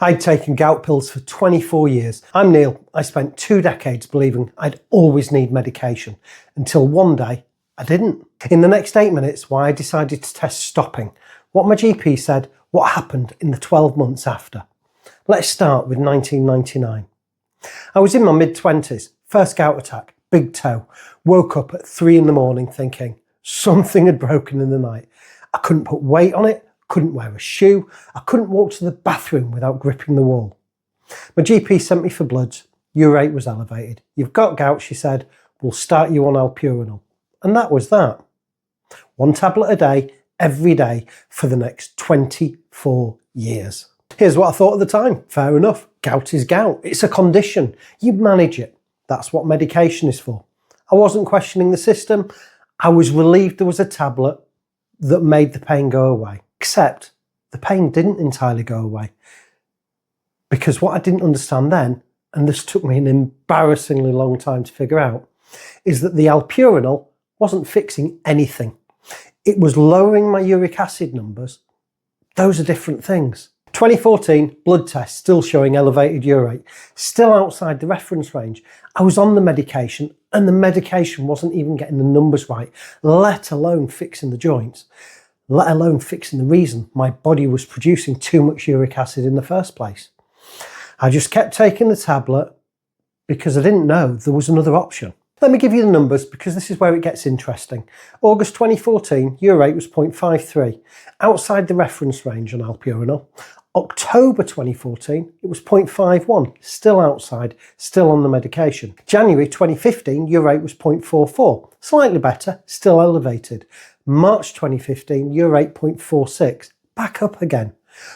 I'd taken gout pills for 24 years. I'm Neil. I spent 2 decades believing I'd always need medication, until one day I didn't. In the next 8 minutes, why I decided to test stopping, what my GP said, what happened in the 12 months after. Let's start with 1999. I was in my mid-20s, first gout attack, big toe. Woke up at 3 in the morning thinking something had broken in the night. I couldn't put weight on it, couldn't wear a shoe, I couldn't walk to the bathroom without gripping the wall. My GP sent me for bloods, urate was elevated. You've got gout, she said, we'll start you on allopurinol. And that was that. 1 tablet a day, every day, for the next 24 years. Here's what I thought at the time. Fair enough, gout is gout. It's a condition. You manage it. That's what medication is for. I wasn't questioning the system. I was relieved there was a tablet that made the pain go away. Except the pain didn't entirely go away. Because what I didn't understand then, and this took me an embarrassingly long time to figure out, is that the allopurinol wasn't fixing anything. It was lowering my uric acid numbers. Those are different things. 2014, blood test still showing elevated urate, still outside the reference range. I was on the medication and the medication wasn't even getting the numbers right, let alone fixing the joints, let alone fixing the reason my body was producing too much uric acid in the first place. I just kept taking the tablet because I didn't know there was another option. Let me give you the numbers because this is where it gets interesting. August 2014, urate was 0.53, outside the reference range on allopurinol. October 2014, it was 0.51, still outside, still on the medication. January 2015, urate was 0.44, slightly better, still elevated. March 2015, urate 0.46, back up again.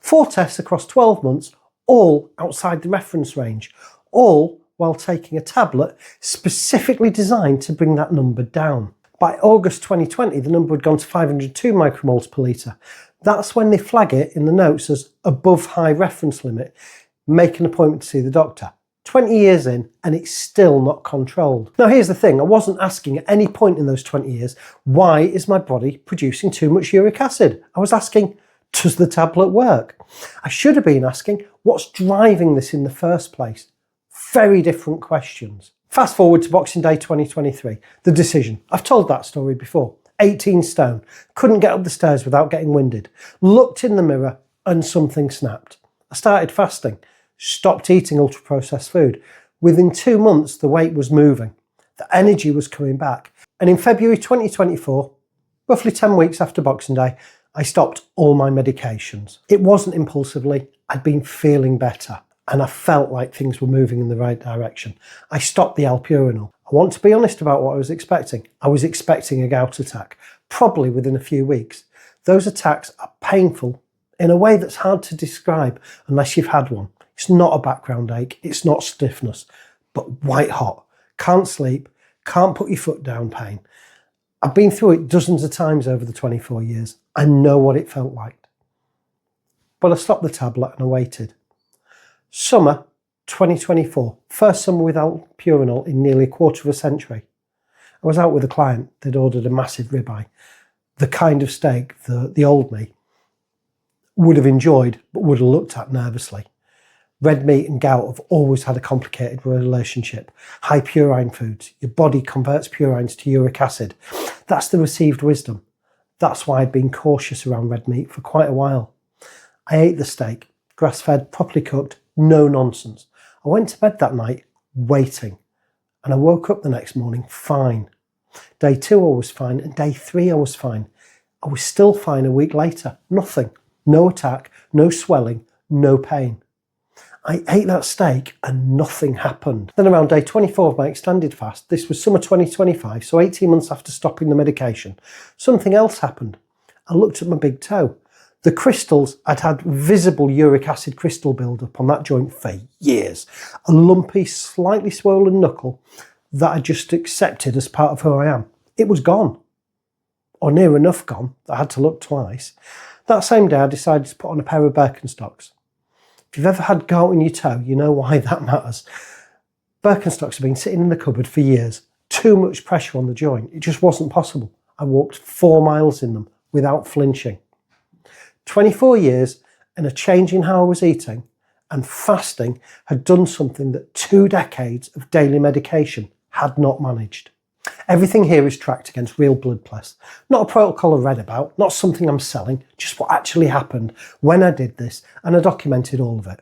4 tests across 12 months, all outside the reference range, all while taking a tablet specifically designed to bring that number down. By August 2020, the number had gone to 502 micromoles per litre. That's when they flag it in the notes as above high reference limit. Make an appointment to see the doctor. 20 years in and it's still not controlled. Now here's the thing, I wasn't asking at any point in those 20 years, why is my body producing too much uric acid? I was asking, does the tablet work? I should have been asking, what's driving this in the first place? Very different questions. Fast forward to Boxing Day 2023, the decision. I've told that story before. 18 stone, couldn't get up the stairs without getting winded. Looked in the mirror and something snapped. I started fasting, stopped eating ultra-processed food. Within 2 months, the weight was moving. The energy was coming back. And in February 2024, roughly 10 weeks after Boxing Day, I stopped all my medications. It wasn't impulsively, I'd been feeling better. And I felt like things were moving in the right direction. I stopped the allopurinol. I want to be honest about what I was expecting. I was expecting a gout attack, probably within a few weeks. Those attacks are painful in a way that's hard to describe unless you've had one. It's not a background ache, it's not stiffness, but white hot. Can't sleep, can't put your foot down pain. I've been through it dozens of times over the 24 years. I know what it felt like. But I stopped the tablet and I waited. Summer 2024, first summer with allopurinol in nearly a quarter of a century. I was out with a client, they'd ordered a massive ribeye, the kind of steak the old me would have enjoyed but would have looked at nervously. Red meat and gout have always had a complicated relationship. High purine foods, your body converts purines to uric acid. That's the received wisdom. That's why I'd been cautious around red meat for quite a while. I ate the steak, grass-fed, properly cooked, no nonsense. I went to bed that night waiting and I woke up the next morning fine. Day 2 I was fine and day 3 I was fine. I was still fine a week later. Nothing. No attack, no swelling, no pain. I ate that steak and nothing happened. Then around day 24 of my extended fast, this was summer 2025, so 18 months after stopping the medication, something else happened. I looked at my big toe. The crystals, I'd had visible uric acid crystal buildup on that joint for years. A lumpy, slightly swollen knuckle that I just accepted as part of who I am. It was gone. Or near enough gone that I had to look twice. That same day I decided to put on a pair of Birkenstocks. If you've ever had gout in your toe, you know why that matters. Birkenstocks have been sitting in the cupboard for years. Too much pressure on the joint. It just wasn't possible. I walked 4 miles in them without flinching. 24 years and a change in how I was eating and fasting had done something that 2 decades of daily medication had not managed. Everything here is tracked against real blood tests. Not a protocol I read about, not something I'm selling, just what actually happened when I did this, and I documented all of it.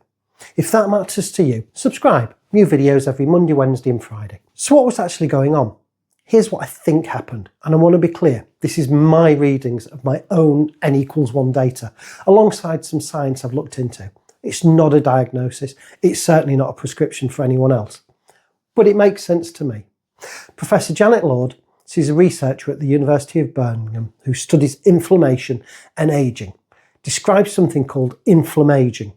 If that matters to you, subscribe. New videos every Monday, Wednesday and Friday. So what was actually going on? Here's what I think happened, and I want to be clear, this is my readings of my own N=1 data, alongside some science I've looked into. It's not a diagnosis, it's certainly not a prescription for anyone else, but it makes sense to me. Professor Janet Lord, she's a researcher at the University of Birmingham who studies inflammation and ageing, describes something called inflammaging.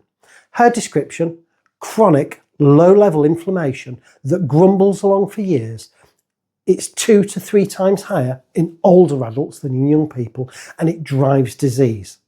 Her description, chronic, low-level inflammation that grumbles along for years. It's 2 to 3 times higher in older adults than in young people, and it drives disease.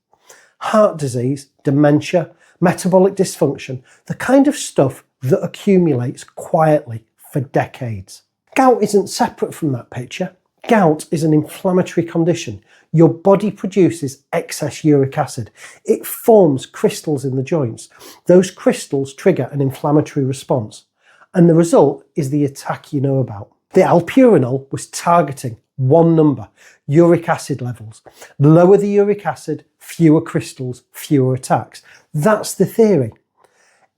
Heart disease, dementia, metabolic dysfunction, the kind of stuff that accumulates quietly for decades. Gout isn't separate from that picture. Gout is an inflammatory condition. Your body produces excess uric acid. It forms crystals in the joints. Those crystals trigger an inflammatory response, and the result is the attack you know about. The allopurinol was targeting one number, uric acid levels. Lower the uric acid, fewer crystals, fewer attacks. That's the theory.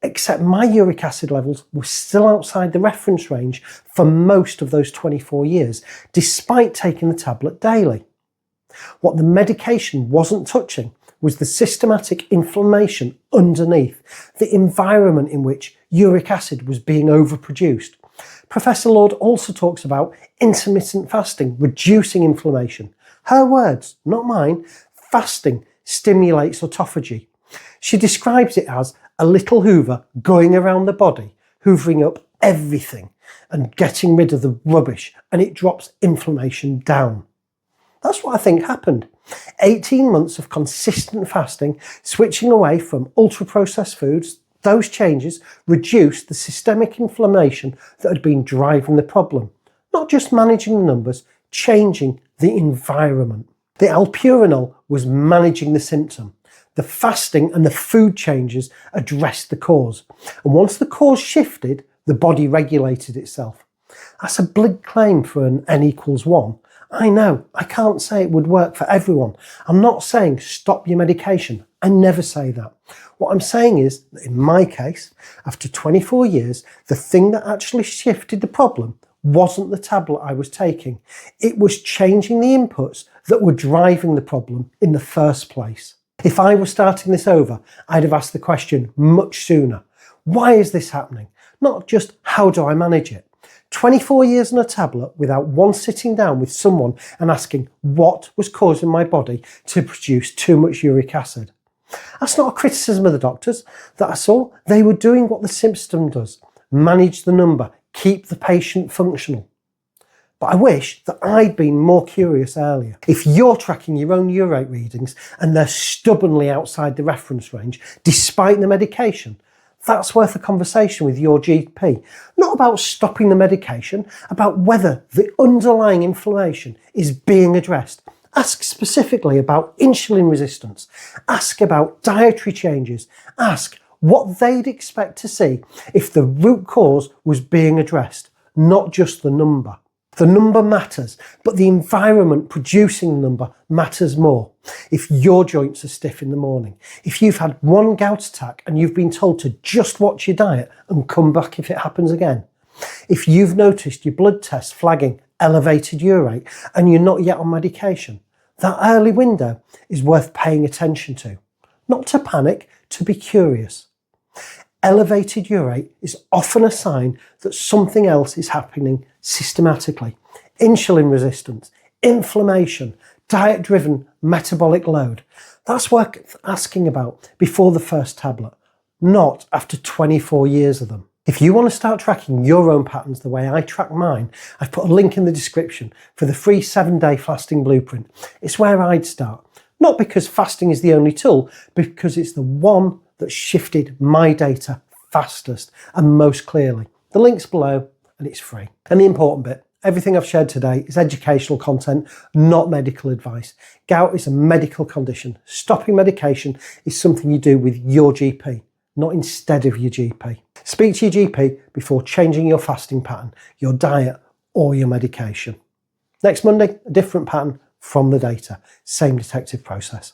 Except my uric acid levels were still outside the reference range for most of those 24 years, despite taking the tablet daily. What the medication wasn't touching was the systematic inflammation underneath, the environment in which uric acid was being overproduced. Professor Lord also talks about intermittent fasting, reducing inflammation. Her words, not mine. Fasting stimulates autophagy. She describes it as a little hoover going around the body, hoovering up everything and getting rid of the rubbish, and it drops inflammation down. That's what I think happened. 18 months of consistent fasting, switching away from ultra-processed foods. Those changes reduced the systemic inflammation that had been driving the problem. Not just managing the numbers, changing the environment. The allopurinol was managing the symptom. The fasting and the food changes addressed the cause. And once the cause shifted, the body regulated itself. That's a big claim for an N=1. I know, I can't say it would work for everyone. I'm not saying stop your medication. I never say that. What I'm saying is that in my case, after 24 years, the thing that actually shifted the problem wasn't the tablet I was taking. It was changing the inputs that were driving the problem in the first place. If I were starting this over, I'd have asked the question much sooner. Why is this happening? Not just how do I manage it? 24 years on a tablet without once sitting down with someone and asking what was causing my body to produce too much uric acid. That's not a criticism of the doctors that I saw. They were doing what the system does. Manage the number, keep the patient functional. But I wish that I'd been more curious earlier. If you're tracking your own urate readings and they're stubbornly outside the reference range, despite the medication, that's worth a conversation with your GP. Not about stopping the medication, about whether the underlying inflammation is being addressed. Ask specifically about insulin resistance. Ask about dietary changes. Ask what they'd expect to see if the root cause was being addressed, not just the number. The number matters, but the environment producing the number matters more. If your joints are stiff in the morning, if you've had one gout attack and you've been told to just watch your diet and come back if it happens again, if you've noticed your blood tests flagging elevated urate and you're not yet on medication, that early window is worth paying attention to. Not to panic, to be curious. Elevated urate is often a sign that something else is happening systematically. Insulin resistance, inflammation, diet-driven metabolic load. That's worth asking about before the first tablet, not after 24 years of them. If you want to start tracking your own patterns the way I track mine, I've put a link in the description for the free 7-day fasting blueprint. It's where I'd start. Not because fasting is the only tool, because it's the one that shifted my data fastest and most clearly. The link's below and it's free. And the important bit, everything I've shared today is educational content, not medical advice. Gout is a medical condition. Stopping medication is something you do with your GP, not instead of your GP. Speak to your GP before changing your fasting pattern, your diet, or your medication. Next Monday, a different pattern from the data. Same detective process.